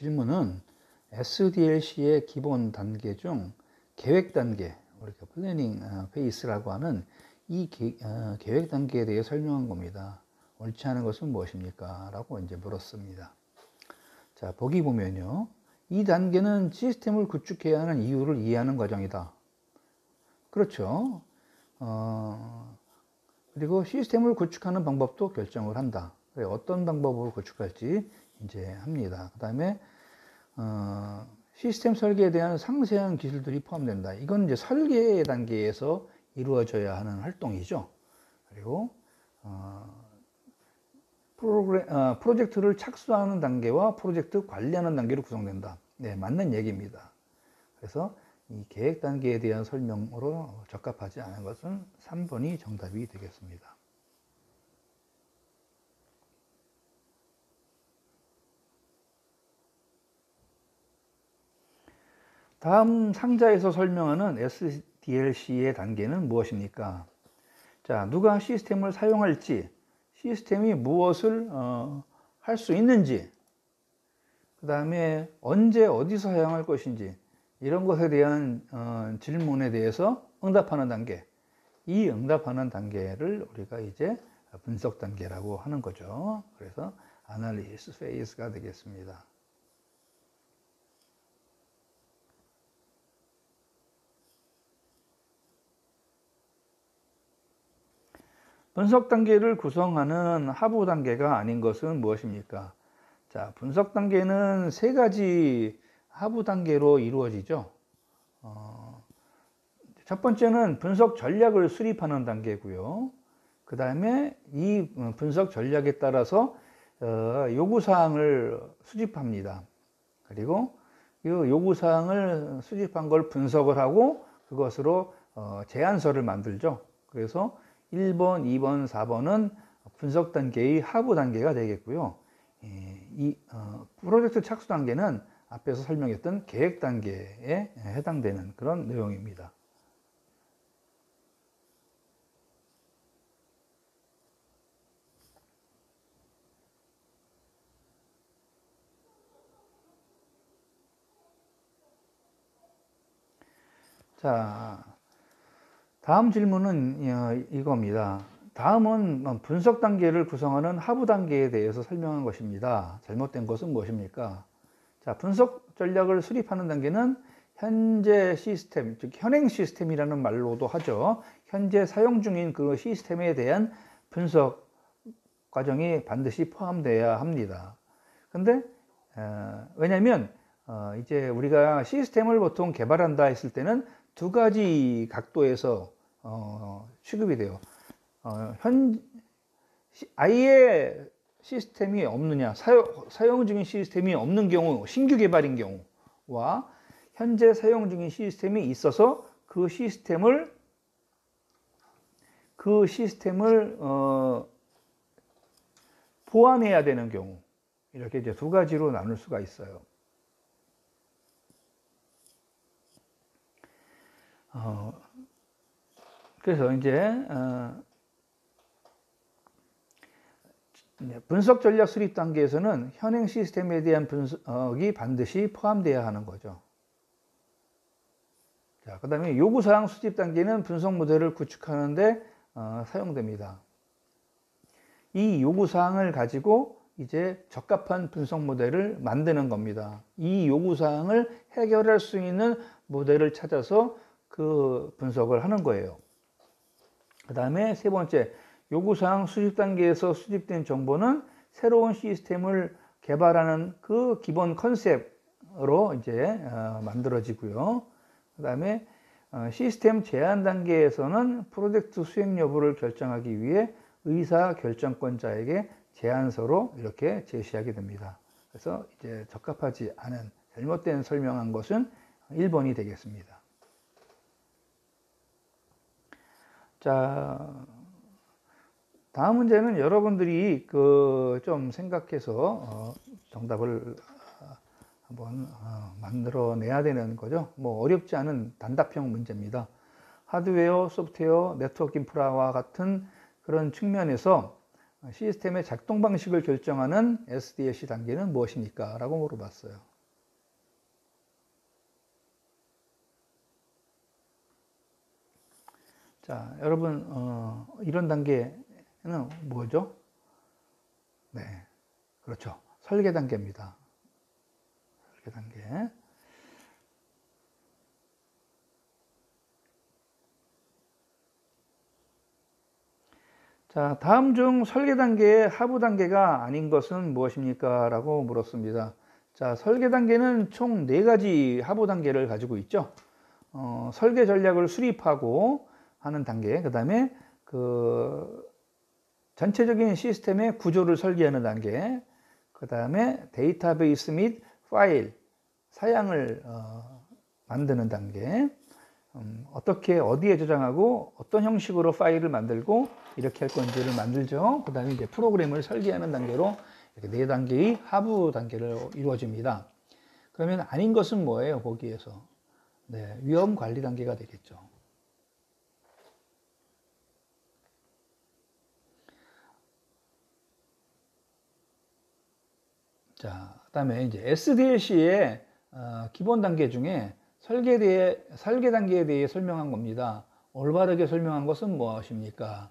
질문은 SDLC의 기본 단계 중 계획 단계, 우리가 플래닝 페이스라고 하는 이 계획 단계에 대해 설명한 겁니다. 옳지 않은 것은 무엇입니까? 라고 이제 물었습니다. 자, 보기 보면요. 이 단계는 시스템을 구축해야 하는 이유를 이해하는 과정이다. 그렇죠. 그리고 시스템을 구축하는 방법도 결정을 한다. 어떤 방법으로 구축할지 이제 합니다. 그 다음에 시스템 설계에 대한 상세한 기술들이 포함된다. 이건 이제 설계 단계에서 이루어져야 하는 활동이죠. 그리고 프로젝트를 착수하는 단계와 프로젝트 관리하는 단계로 구성된다. 네, 맞는 얘기입니다. 그래서 이 계획 단계에 대한 설명으로 적합하지 않은 것은 3번이 정답이 되겠습니다. 다음 상자에서 설명하는 SDLC의 단계는 무엇입니까? 자, 누가 시스템을 사용할지, 시스템이 무엇을 할 수 있는지, 그 다음에 언제 어디서 사용할 것인지, 이런 것에 대한 질문에 대해서 응답하는 단계, 이 응답하는 단계를 우리가 이제 분석 단계라고 하는 거죠. 그래서 Analysis Phase가 되겠습니다. 분석 단계를 구성하는 하부 단계가 아닌 것은 무엇입니까? 자, 분석 단계는 세 가지 하부 단계로 이루어지죠. 첫 번째는 분석 전략을 수립하는 단계고요. 그 다음에 이 분석 전략에 따라서 요구사항을 수집합니다. 그리고 이 요구사항을 수집한 걸 분석을 하고 그것으로 제안서를 만들죠. 그래서 1번, 2번, 4번은 분석 단계의 하부 단계가 되겠고요. 이 프로젝트 착수 단계는 앞에서 설명했던 계획 단계에 해당되는 그런 내용입니다. 자, 다음 질문은 이겁니다. 다음은 분석 단계를 구성하는 하부 단계에 대해서 설명한 것입니다. 잘못된 것은 무엇입니까? 자, 분석 전략을 수립하는 단계는 현재 시스템, 즉 현행 시스템이라는 말로도 하죠. 현재 사용 중인 그 시스템에 대한 분석 과정이 반드시 포함되어야 합니다. 근데 왜냐하면 이제 우리가 시스템을 보통 개발한다 했을 때는 두 가지 각도에서 취급이 돼요. 아예 시스템이 없느냐, 사용 중인 시스템이 없는 경우, 신규 개발인 경우와 현재 사용 중인 시스템이 있어서 그 시스템을 보완해야 되는 경우, 이렇게 이제 두 가지로 나눌 수가 있어요. 그래서 이제 분석 전략 수립 단계에서는 현행 시스템에 대한 분석이 반드시 포함되어야 하는 거죠. 자, 그 다음에 요구사항 수집 단계는 분석 모델을 구축하는데 사용됩니다. 이 요구사항을 가지고 이제 적합한 분석 모델을 만드는 겁니다. 이 요구사항을 해결할 수 있는 모델을 찾아서 그 분석을 하는 거예요. 그 다음에 세 번째, 요구사항 수집 단계에서 수집된 정보는 새로운 시스템을 개발하는 그 기본 컨셉으로 이제 만들어지고요. 그 다음에 시스템 제안 단계에서는 프로젝트 수행 여부를 결정하기 위해 의사결정권자에게 제안서로 이렇게 제시하게 됩니다. 그래서 이제 적합하지 않은 잘못된 설명한 것은 1번이 되겠습니다. 자, 다음 문제는 여러분들이 좀 생각해서 정답을 한번 만들어내야 되는 거죠. 뭐 어렵지 않은 단답형 문제입니다. 하드웨어, 소프트웨어, 네트워크 인프라와 같은 그런 측면에서 시스템의 작동 방식을 결정하는 SDLC 단계는 무엇입니까? 라고 물어봤어요. 자, 여러분, 이런 단계는 뭐죠? 네, 그렇죠. 설계 단계입니다. 설계 단계. 자, 다음 중 설계 단계의 하부 단계가 아닌 것은 무엇입니까? 라고 물었습니다. 자, 설계 단계는 총 4가지 하부 단계를 가지고 있죠. 설계 전략을 수립하고 하는 단계, 그 다음에 전체적인 시스템의 구조를 설계하는 단계, 그 다음에 데이터베이스 및 파일, 사양을 만드는 단계, 어떻게 어디에 저장하고 어떤 형식으로 파일을 만들고 이렇게 할 건지를 만들죠. 그 다음에 이제 프로그램을 설계하는 단계로 이렇게 4단계의 하부 단계를 이루어집니다. 그러면 아닌 것은 뭐예요? 거기에서 네, 위험 관리 단계가 되겠죠. 자, 그다음에 이제 SDLC의 기본 단계 중에 설계 단계에 대해 설명한 겁니다. 올바르게 설명한 것은 무엇입니까?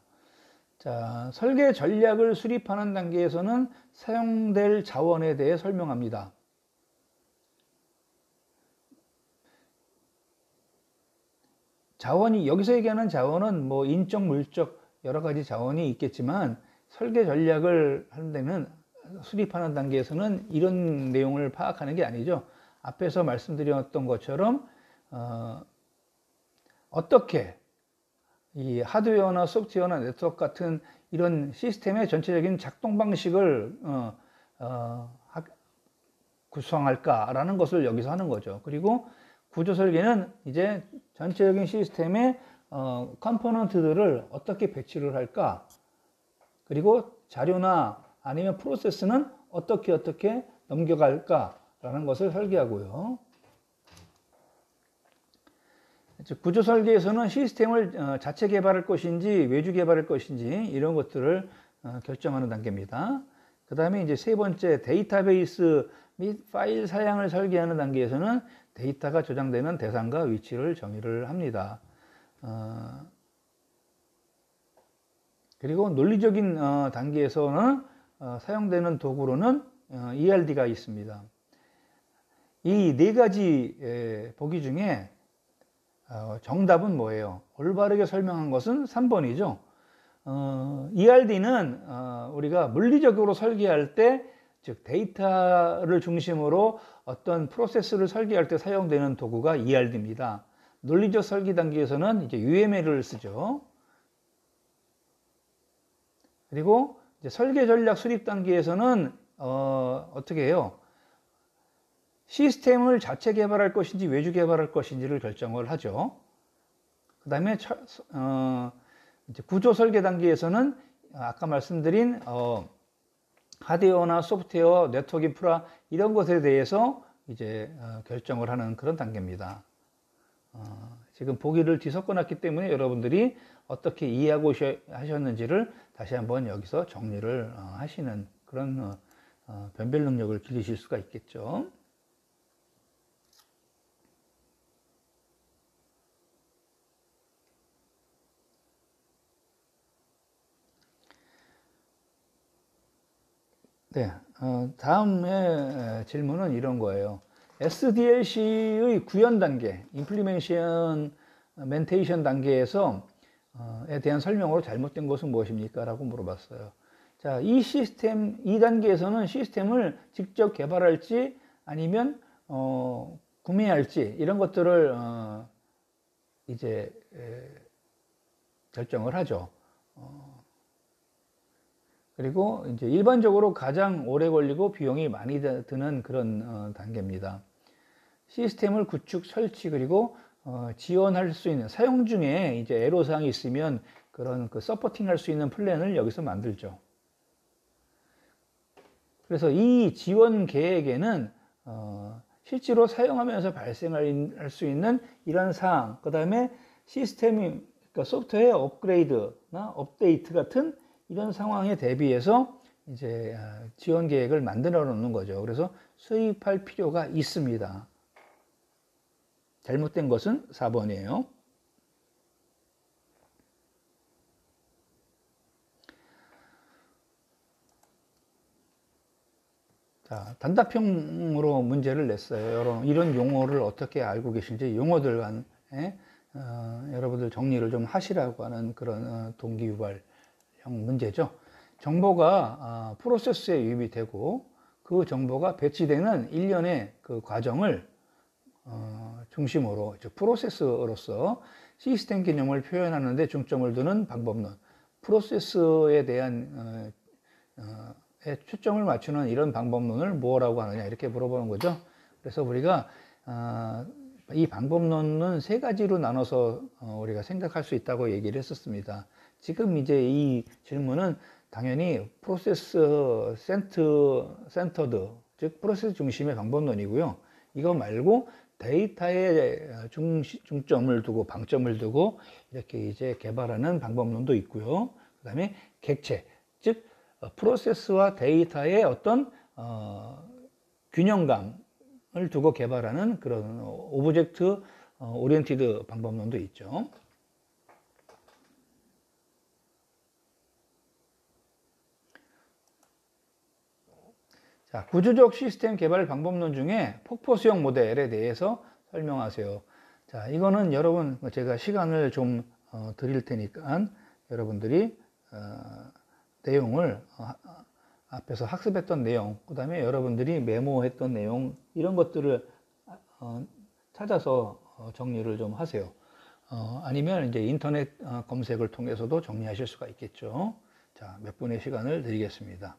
자, 설계 전략을 수립하는 단계에서는 사용될 자원에 대해 설명합니다. 자원이, 여기서 얘기하는 자원은 뭐 인적, 물적 여러 가지 자원이 있겠지만 설계 전략을 하는 데는 수립하는 단계에서는 이런 내용을 파악하는 게 아니죠. 앞에서 말씀드렸던 것처럼 어떻게 이 하드웨어나 소프트웨어나 네트워크 같은 이런 시스템의 전체적인 작동 방식을 구성할까라는 것을 여기서 하는 거죠. 그리고 구조 설계는 이제 전체적인 시스템의 컴포넌트들을 어떻게 배치를 할까, 그리고 자료나 아니면 프로세스는 어떻게 넘겨갈까라는 것을 설계하고요. 구조 설계에서는 시스템을 자체 개발할 것인지 외주 개발할 것인지 이런 것들을 결정하는 단계입니다. 그 다음에 이제 세 번째 데이터베이스 및 파일 사양을 설계하는 단계에서는 데이터가 저장되는 대상과 위치를 정의를 합니다. 그리고 논리적인 단계에서는 사용되는 도구로는 ERD가 있습니다. 이 4가지 보기 중에 정답은 뭐예요? 올바르게 설명한 것은 3번이죠. ERD는 우리가 물리적으로 설계할 때, 즉 데이터를 중심으로 어떤 프로세스를 설계할 때 사용되는 도구가 ERD입니다. 논리적 설계 단계에서는 이제 UML을 쓰죠. 그리고 이제 설계 전략 수립 단계에서는 어떻게 해요? 시스템을 자체 개발할 것인지 외주 개발할 것인지를 결정을 하죠. 그 다음에 구조 설계 단계에서는 아까 말씀드린 하드웨어나 소프트웨어, 네트워크 인프라 이런 것에 대해서 이제 결정을 하는 그런 단계입니다. 지금 보기를 뒤섞어 놨기 때문에 여러분들이 어떻게 이해하고 하셨는지를 다시 한번 여기서 정리를 하시는 그런 변별 능력을 기르실 수가 있겠죠. 네, 다음의 질문은 이런 거예요. SDLC의 구현 단계, 임플리멘테이션 단계에서 에 대한 설명으로 잘못된 것은 무엇입니까? 라고 물어봤어요. 자, 이 2단계에서는 시스템을 직접 개발할지 아니면 구매할지 이런 것들을 이제 결정을 하죠. 그리고 이제 일반적으로 가장 오래 걸리고 비용이 많이 드는 그런 단계입니다. 시스템을 구축, 설치, 그리고 지원할 수 있는, 사용 중에 이제 애로사항이 있으면 그런 서포팅 할 수 있는 플랜을 여기서 만들죠. 그래서 이 지원 계획에는 실제로 사용하면서 발생할 수 있는 이런 사항, 그 다음에 시스템이, 그러니까 소프트웨어 업그레이드나 업데이트 같은 이런 상황에 대비해서 이제 지원 계획을 만들어 놓는 거죠. 그래서 수립할 필요가 있습니다. 잘못된 것은 4번이에요. 자, 단답형으로 문제를 냈어요. 여러분, 이런 용어를 어떻게 알고 계신지 용어들 간에 여러분들 정리를 좀 하시라고 하는 그런 동기유발형 문제죠. 정보가 프로세스에 유입이 되고 그 정보가 배치되는 일련의 그 과정을 중심으로 프로세스로서 시스템 개념을 표현하는 데 중점을 두는 방법론, 프로세스에 대한 초점을 맞추는 이런 방법론을 뭐라고 하느냐 이렇게 물어보는 거죠. 그래서 우리가 이 방법론은 세 가지로 나눠서 우리가 생각할 수 있다고 얘기를 했었습니다. 지금 이제 이 질문은 당연히 프로세스 센터드, 즉 프로세스 중심의 방법론이고요. 이거 말고 데이터에 중점을 두고 방점을 두고 이렇게 이제 개발하는 방법론도 있고요. 그 다음에 객체, 즉 프로세스와 데이터의 어떤 균형감을 두고 개발하는 그런 오브젝트 오리엔티드 방법론도 있죠. 자, 구조적 시스템 개발 방법론 중에 폭포수용 모델에 대해서 설명하세요. 자, 이거는 여러분 제가 시간을 좀 드릴 테니까 여러분들이 내용을 앞에서 학습했던 내용, 그 다음에 여러분들이 메모했던 내용 이런 것들을 찾아서 정리를 좀 하세요. 아니면 이제 인터넷 검색을 통해서도 정리하실 수가 있겠죠. 자, 몇 분의 시간을 드리겠습니다.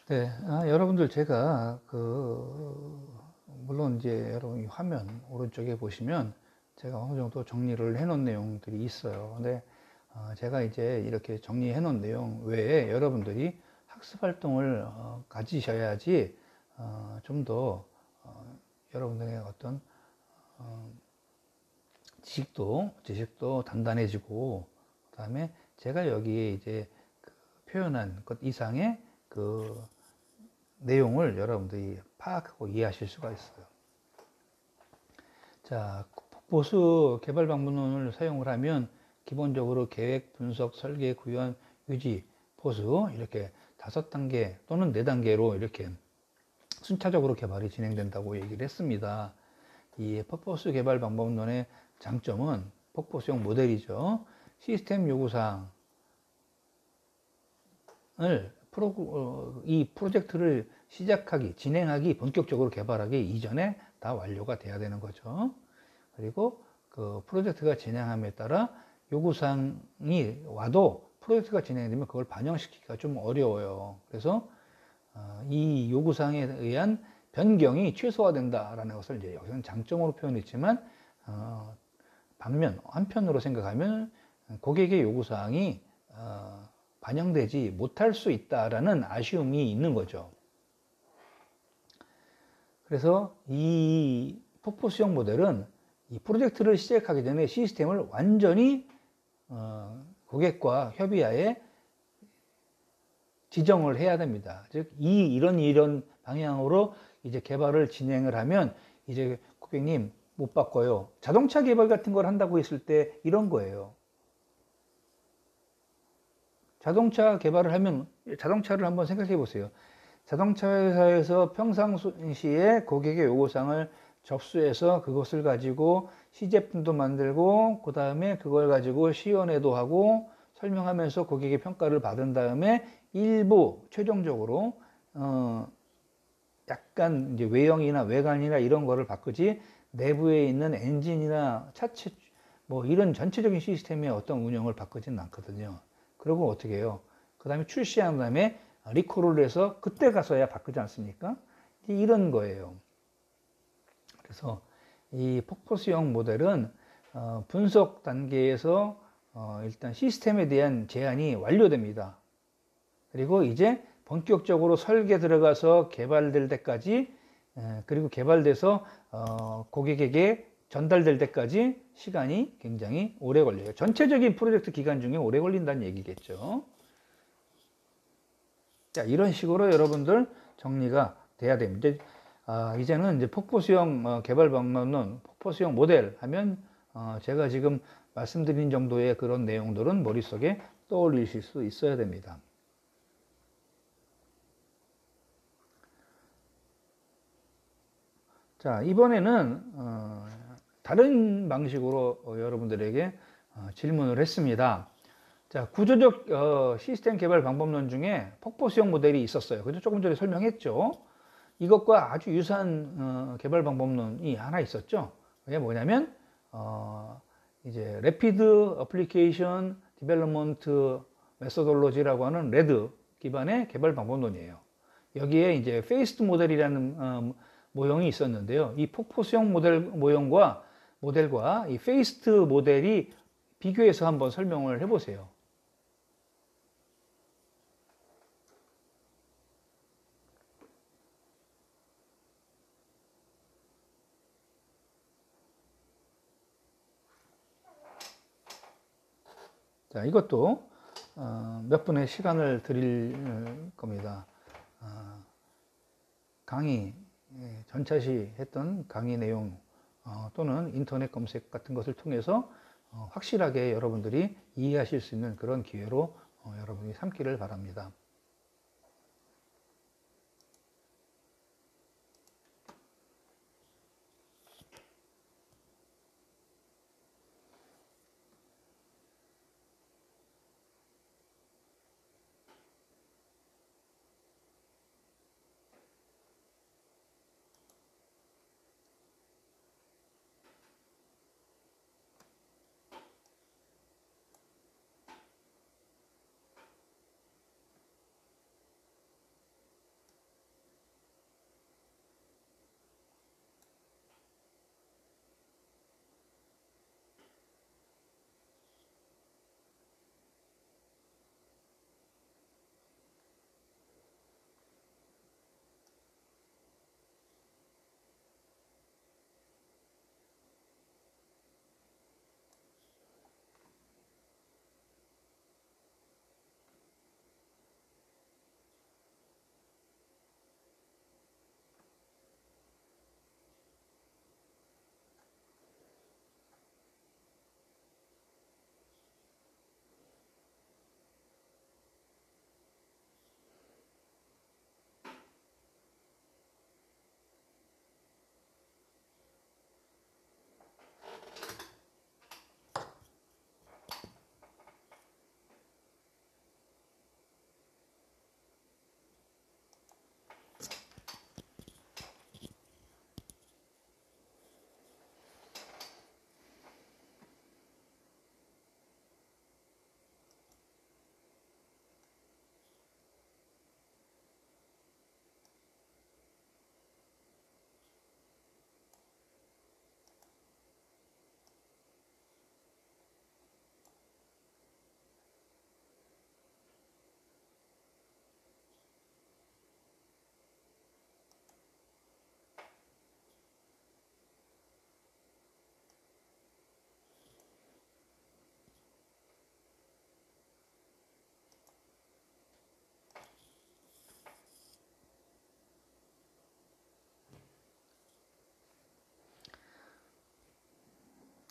네, 여러분들 제가 물론 이제 여러분 이 화면 오른쪽에 보시면 제가 어느 정도 정리를 해 놓은 내용들이 있어요. 근데 제가 이제 이렇게 정리해 놓은 내용 외에 여러분들이 학습 활동을 가지셔야지 좀 더 여러분들의 어떤 지식도 단단해지고, 그 다음에 제가 여기에 이제 표현한 것 이상의 내용을 여러분들이 파악하고 이해하실 수가 있어요. 자, 보수 개발 방법론을 사용을 하면 기본적으로 계획, 분석, 설계, 구현, 유지, 보수 이렇게 5단계 또는 4단계로 이렇게 순차적으로 개발이 진행된다고 얘기를 했습니다. 이 퍼포스 개발 방법론의 장점은 폭포수용 모델이죠. 시스템 요구사항을 이 프로젝트를 진행하기, 본격적으로 개발하기 이전에 다 완료가 돼야 되는 거죠. 그리고 그 프로젝트가 진행함에 따라 요구사항이 와도 프로젝트가 진행되면 그걸 반영시키기가 좀 어려워요. 그래서 이 요구사항에 의한 변경이 최소화된다라는 것을 이제 여기서는 장점으로 표현했지만 반면 한편으로 생각하면 고객의 요구사항이 반영되지 못할 수 있다라는 아쉬움이 있는 거죠. 그래서 이 폭포 수용 모델은 이 프로젝트를 시작하기 전에 시스템을 완전히 고객과 협의하에 지정을 해야 됩니다. 즉, 이런 방향으로 이제 개발을 진행을 하면 이제 고객님 못 바꿔요. 자동차 개발 같은 걸 한다고 했을 때 이런 거예요. 자동차 개발을 하면 자동차를 한번 생각해 보세요. 자동차 회사에서 평상시에 고객의 요구사항을 접수해서 그것을 가지고 시제품도 만들고 그 다음에 그걸 가지고 시연회도 하고 설명하면서 고객의 평가를 받은 다음에 일부 최종적으로 약간 이제 외형이나 외관이나 이런 거를 바꾸지 내부에 있는 엔진이나 차체 뭐 이런 전체적인 시스템의 어떤 운영을 바꾸지는 않거든요. 그리고 어떻게 해요? 그 다음에 출시한 다음에 리콜을 해서 그때 가서야 바꾸지 않습니까? 이런 거예요. 그래서 이 폭포 수용 모델은 분석 단계에서 일단 시스템에 대한 제안이 완료됩니다. 그리고 이제 본격적으로 설계 들어가서 개발될 때까지 그리고 개발돼서 고객에게 전달될 때까지 시간이 굉장히 오래 걸려요. 전체적인 프로젝트 기간 중에 오래 걸린다는 얘기겠죠. 자, 이런 식으로 여러분들 정리가 돼야 됩니다. 이제는 이제 폭포 수용 개발 방법론, 폭포 수용 모델 하면 제가 지금 말씀드린 정도의 그런 내용들은 머릿속에 떠올리실 수 있어야 됩니다. 자, 이번에는 다른 방식으로 여러분들에게 질문을 했습니다. 자, 구조적 시스템 개발 방법론 중에 폭포 수용 모델이 있었어요. 그죠? 조금 전에 설명했죠. 이것과 아주 유사한 개발 방법론이 하나 있었죠. 그게 뭐냐면 이제 Rapid Application Development Methodology라고 하는 레드 기반의 개발 방법론이에요. 여기에 이제 페이스드 모델이라는 모형이 있었는데요. 이 폭포 수용 모델과 이 페이스드 모델이 비교해서 한번 설명을 해보세요. 자, 이것도 몇 분의 시간을 드릴 겁니다. 강의, 전차시 했던 강의 내용 또는 인터넷 검색 같은 것을 통해서 확실하게 여러분들이 이해하실 수 있는 그런 기회로 여러분이 삼기를 바랍니다.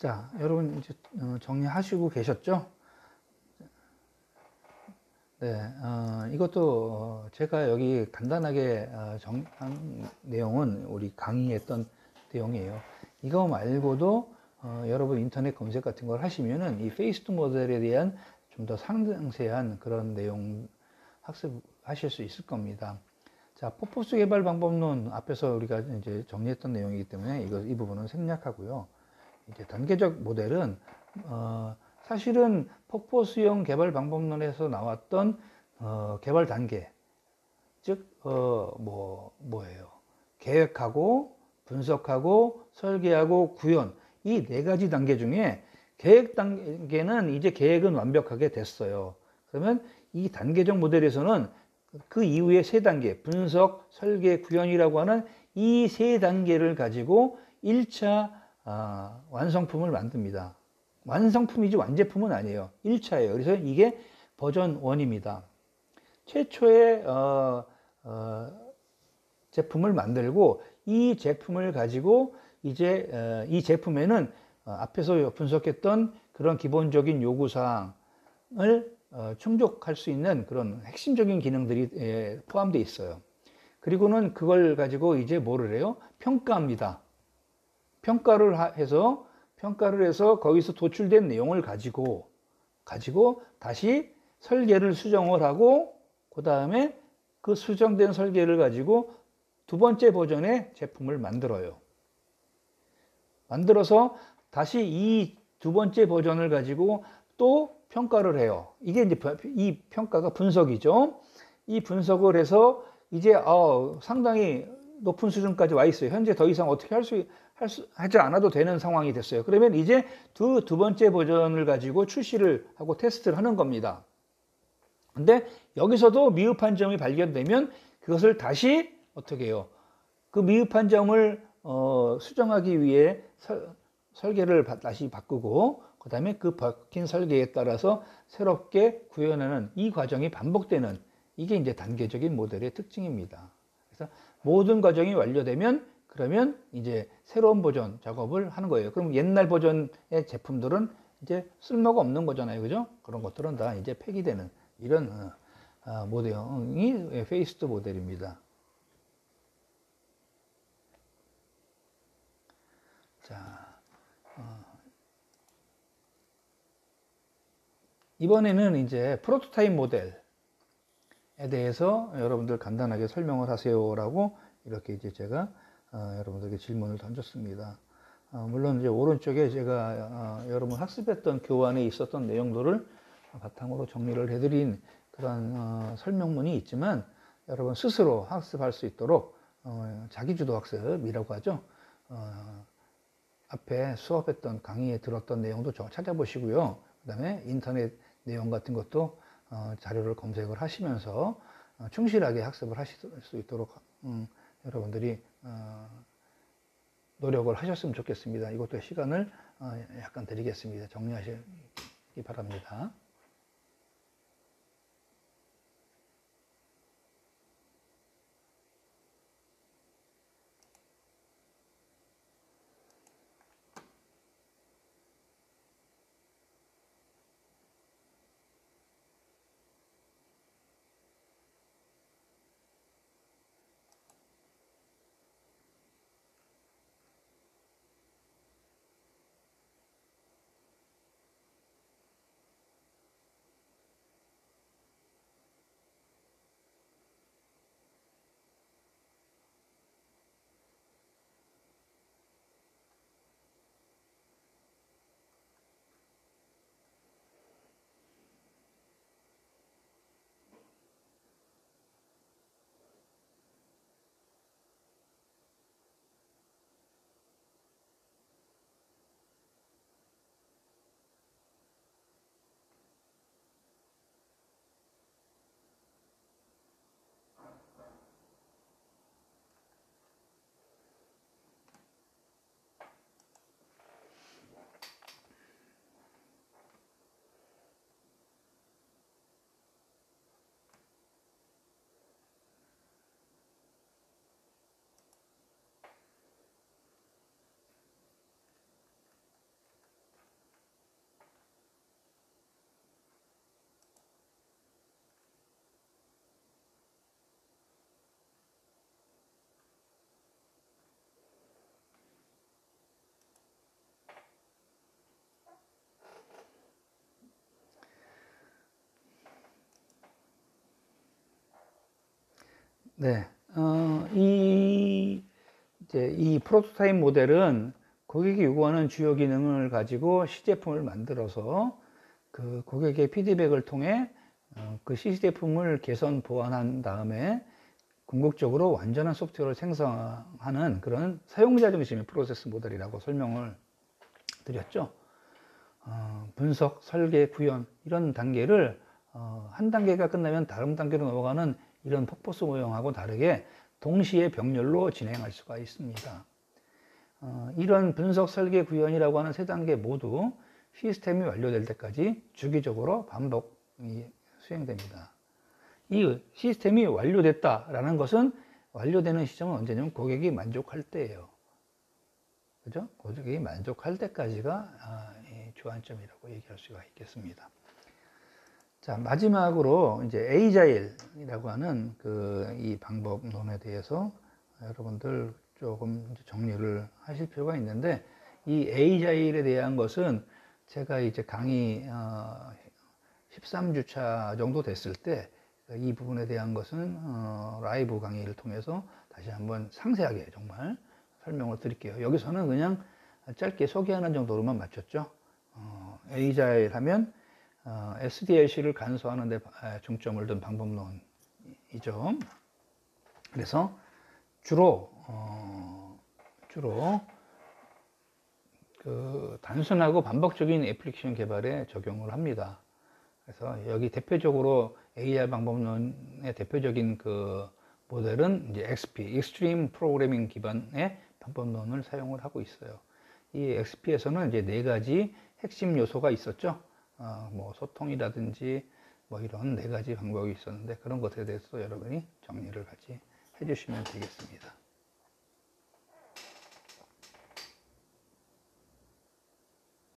자, 여러분 이제 정리하시고 계셨죠? 네, 이것도 제가 여기 간단하게 정한 내용은 우리 강의했던 내용이에요. 이거 말고도 여러분 인터넷 검색 같은 걸 하시면은 이 페이스드 모델에 대한 좀 더 상세한 그런 내용 학습하실 수 있을 겁니다. 자, 포포스 개발 방법론 앞에서 우리가 이제 정리했던 내용이기 때문에 이 부분은 생략하고요. 이제 단계적 모델은 사실은 폭포수형 개발 방법론에서 나왔던 개발 단계, 즉 뭐예요? 계획하고 분석하고 설계하고 구현, 이 네 가지 단계 중에 계획 단계는 이제 계획은 완벽하게 됐어요. 그러면 이 단계적 모델에서는 그 이후에 세 단계, 분석, 설계, 구현이라고 하는 이 세 단계를 가지고 1차 완성품을 만듭니다. 완성품이지 완제품은 아니에요. 1차예요. 그래서 이게 버전 1입니다. 최초의 제품을 만들고 이 제품을 가지고 이제 이 제품에는 앞에서 분석했던 그런 기본적인 요구사항을 충족할 수 있는 그런 핵심적인 기능들이 포함되어 있어요. 그리고는 그걸 가지고 이제 뭐를 해요? 평가합니다. 평가를 해서 거기서 도출된 내용을 가지고 다시 설계를 수정을 하고 그 다음에 그 수정된 설계를 가지고 두 번째 버전의 제품을 만들어요. 만들어서 다시 이 두 번째 버전을 가지고 또 평가를 해요. 이게 이제 이 평가가 분석이죠. 이 분석을 해서 이제 상당히 높은 수준까지 와 있어요. 현재 더 이상 어떻게 하지 않아도 되는 상황이 됐어요. 그러면 이제 두 번째 버전을 가지고 출시를 하고 테스트를 하는 겁니다. 근데 여기서도 미흡한 점이 발견되면 그것을 다시 어떻게 해요? 그 미흡한 점을 수정하기 위해 설계를 다시 바꾸고 그 다음에 그 바뀐 설계에 따라서 새롭게 구현하는 이 과정이 반복되는 이게 이제 단계적인 모델의 특징입니다. 그래서 모든 과정이 완료되면 그러면 이제 새로운 버전 작업을 하는 거예요. 그럼 옛날 버전의 제품들은 이제 쓸모가 없는 거잖아요. 그죠? 그런 것들은 다 이제 폐기되는 이런 모델이 페이스드 모델입니다. 자, 이번에는 이제 프로토타입 모델에 대해서 여러분들 간단하게 설명을 하세요라고 이렇게 이제 제가 여러분들에게 질문을 던졌습니다. 물론 이제 오른쪽에 제가 여러분 학습했던 교환에 있었던 내용들을 바탕으로 정리를 해드린 그런 설명문이 있지만 여러분 스스로 학습할 수 있도록 자기주도 학습이라고 하죠. 앞에 수업했던 강의에 들었던 내용도 찾아보시고요. 그 다음에 인터넷 내용 같은 것도 자료를 검색을 하시면서 충실하게 학습을 하실 수 있도록 여러분들이 노력을 하셨으면 좋겠습니다. 이것도 시간을 약간 드리겠습니다. 정리하시기 바랍니다. 네, 이 프로토타입 모델은 고객이 요구하는 주요 기능을 가지고 시제품을 만들어서 그 고객의 피드백을 통해 그 시제품을 개선 보완한 다음에 궁극적으로 완전한 소프트웨어를 생성하는 그런 사용자 중심의 프로세스 모델이라고 설명을 드렸죠. 분석, 설계, 구현 이런 단계를 한 단계가 끝나면 다른 단계로 넘어가는 이런 폭포수 모형하고 다르게 동시에 병렬로 진행할 수가 있습니다. 이런 분석, 설계, 구현이라고 하는 세 단계 모두 시스템이 완료될 때까지 주기적으로 반복이 수행됩니다. 이 시스템이 완료됐다라는 것은 완료되는 시점은 언제냐면 고객이 만족할 때예요. 그죠? 고객이 만족할 때까지가 주안점이라고 얘기할 수가 있겠습니다. 자, 마지막으로 이제 에이자일이라고 하는 이 방법론에 대해서 여러분들 조금 정리를 하실 필요가 있는데, 이 에이자일에 대한 것은 제가 이제 강의 13주차 정도 됐을 때 이 부분에 대한 것은 라이브 강의를 통해서 다시 한번 상세하게 정말 설명을 드릴게요. 여기서는 그냥 짧게 소개하는 정도로만 마쳤죠. 에이자일 하면 SDLC를 간소화하는 데 중점을 둔 방법론이죠. 그래서 주로 그 단순하고 반복적인 애플리케이션 개발에 적용을 합니다. 그래서 여기 대표적으로 AR 방법론의 대표적인 그 모델은 이제 XP, Extreme Programming 기반의 방법론을 사용을 하고 있어요. 이 XP에서는 이제 4가지 핵심 요소가 있었죠. 뭐 소통이라든지 뭐 이런 4가지 방법이 있었는데, 그런 것에 대해서 여러분이 정리를 같이 해주시면 되겠습니다.